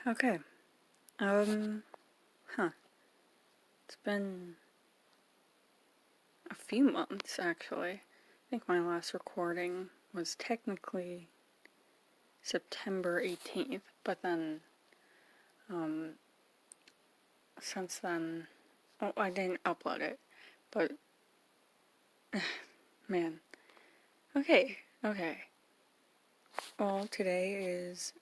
Okay. Um, huh. It's been a few months, actually. I think my last recording was technically September 18th, but then, since then, I didn't upload it, but, man. Okay. Well, today is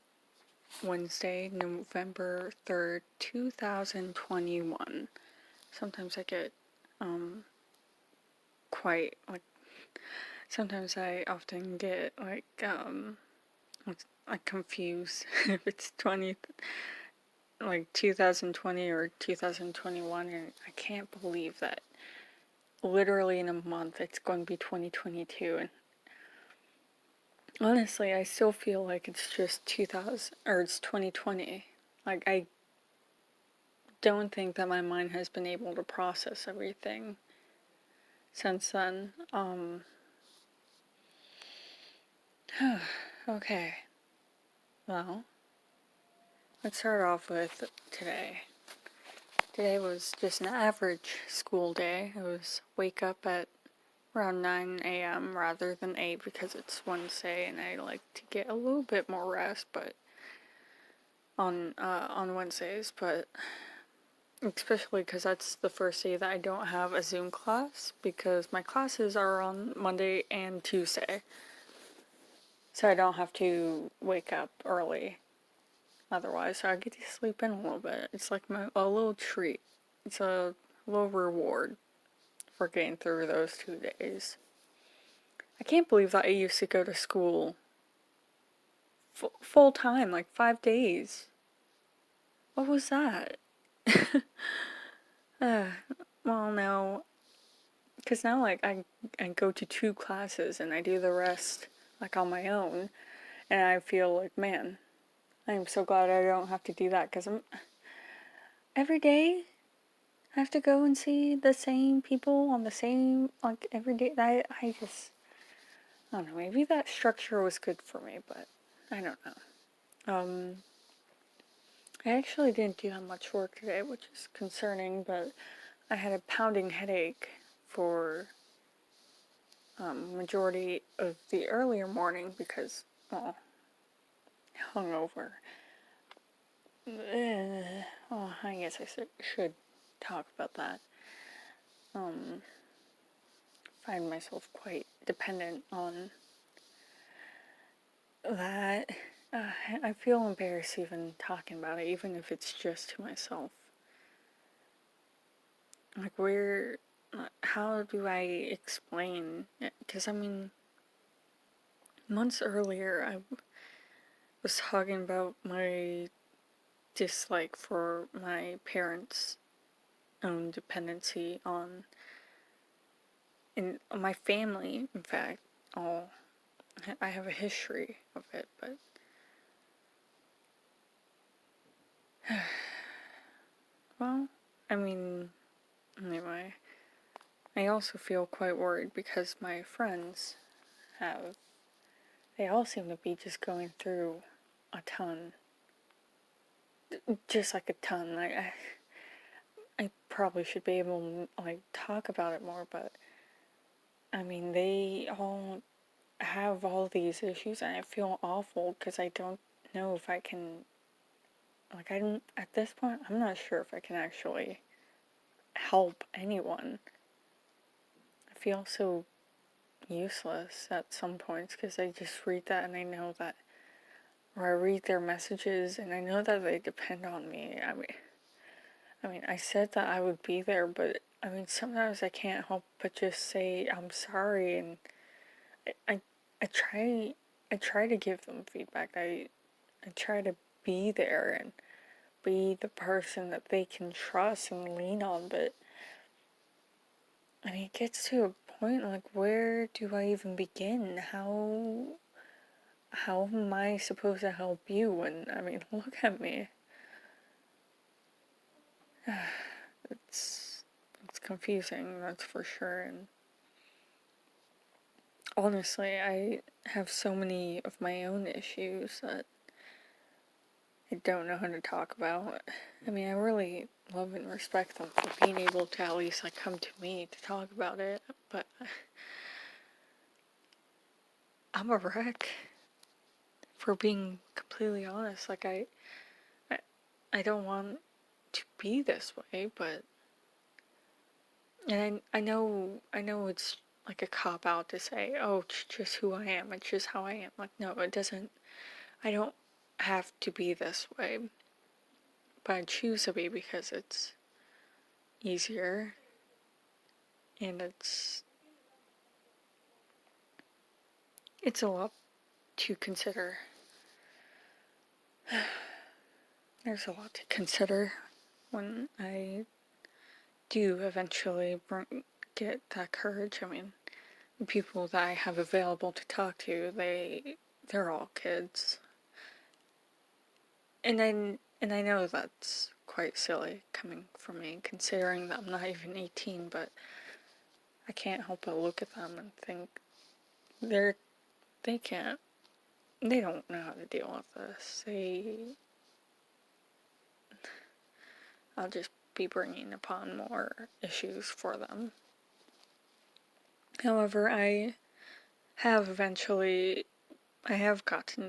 Wednesday, November 3rd, 2021. Sometimes I get, quite, sometimes I often get, confused if it's 2020 or 2021, and I can't believe that literally in a month it's going to be 2022, and honestly, I still feel like it's just 2000, or it's 2020. I don't think that my mind has been able to process everything since then. Okay, well, let's start off with today. Today was just an average school day. It was wake up at around 9 a.m. rather than 8 because it's Wednesday and I like to get a little bit more rest, but on Wednesdays, but especially because that's the first day that I don't have a Zoom class because my classes are on Monday and Tuesday. So I don't have to wake up early otherwise, so I get to sleep in a little bit. It's like a little treat. It's a little reward for getting through those 2 days. I can't believe that I used to go to school full time, like 5 days. What was that? Well, now, because now, I go to 2 classes and I do the rest, on my own, and I feel like, man, I am so glad I don't have to do that, because every day, I have to go and see the same people on the same, every day. I don't know, maybe that structure was good for me, but I don't know. I actually didn't do that much work today, which is concerning, but I had a pounding headache for majority of the earlier morning because, well, hungover. Well, I guess I should talk about that. Find myself quite dependent on that. I feel embarrassed even talking about it, even if it's just to myself. How do I explain it? Because, months earlier, I was talking about my dislike for my parents' own dependency on, in my family, in fact. I have a history of it, but well, anyway, I also feel quite worried because my friends they all seem to be just going through a ton, just like a ton. I probably should be able to talk about it more, but they all have all these issues, and I feel awful because I don't know if I can. At this point, I'm not sure if I can actually help anyone. I feel so useless at some points because I just read that and I know that, or I read their messages and I know that they depend on me. I said that I would be there, but sometimes I can't help but just say I'm sorry, and I, I try to give them feedback. I try to be there and be the person that they can trust and lean on, but it gets to a point where do I even begin? How am I supposed to help you when look at me. It's confusing, that's for sure, and honestly, I have so many of my own issues that I don't know how to talk about. I mean, I really love and respect them for being able to at least like come to me to talk about it, but I'm a wreck, for being completely honest. Like I, I don't want to be this way, but and I know it's like a cop out to say, oh, it's just who I am. It's just how I am. Like, no, it doesn't. I don't have to be this way, but I choose to be because it's easier and it's a lot to consider. There's a lot to consider when I do eventually get that courage. I mean, the people that I have available to talk to, they're all kids, and I know that's quite silly coming from me, considering that I'm not even 18. But I can't help but look at them and think they can't, they don't know how to deal with this. I'll just be bringing upon more issues for them. However, I have gotten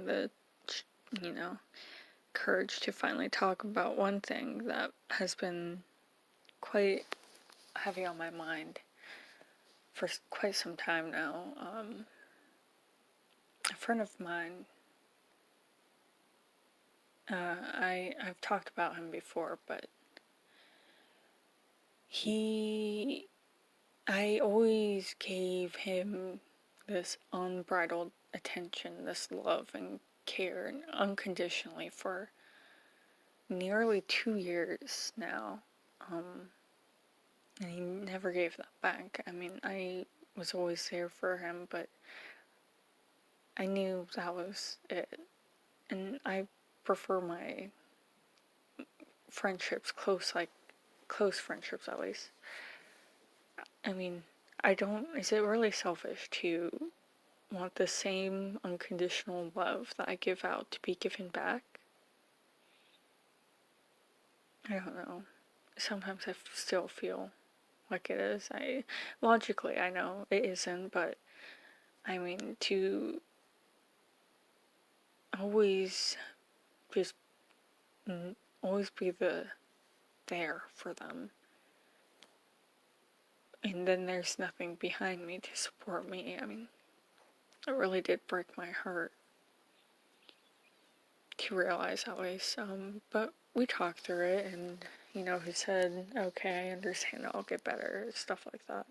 the, you know, courage to finally talk about one thing that has been quite heavy on my mind for quite some time now. A friend of mine, I've talked about him before, but I always gave him this unbridled attention, this love and care, and unconditionally for nearly 2 years now. And he never gave that back. I mean, I was always there for him, but I knew that was it. And I prefer my friendships close friendships at least. I mean, is it really selfish to want the same unconditional love that I give out to be given back? I don't know. Sometimes I still feel like it is. Logically, I know it isn't, but I mean, to always just always be there for them, and then there's nothing behind me to support me. I mean, it really did break my heart to realize at least. But we talked through it, and he said, "Okay, I understand. I'll get better." Stuff like that.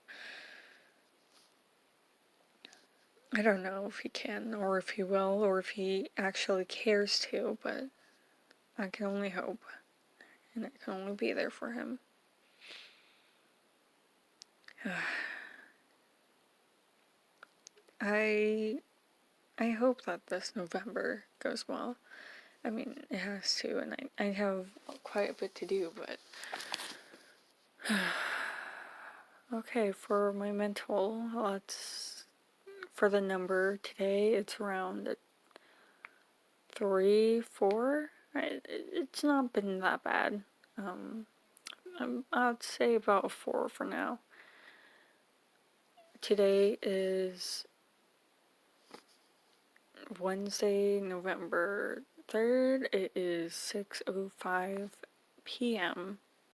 I don't know if he can, or if he will, or if he actually cares to, but I can only hope, and I can only be there for him. I hope that this November goes well. I mean, it has to, and I have quite a bit to do, but okay, for my mental, for the number today, it's around 3, 4. It's not been that bad. I'd say about a 4 for now. Today is Wednesday, November 3rd. It is 6:05 p.m.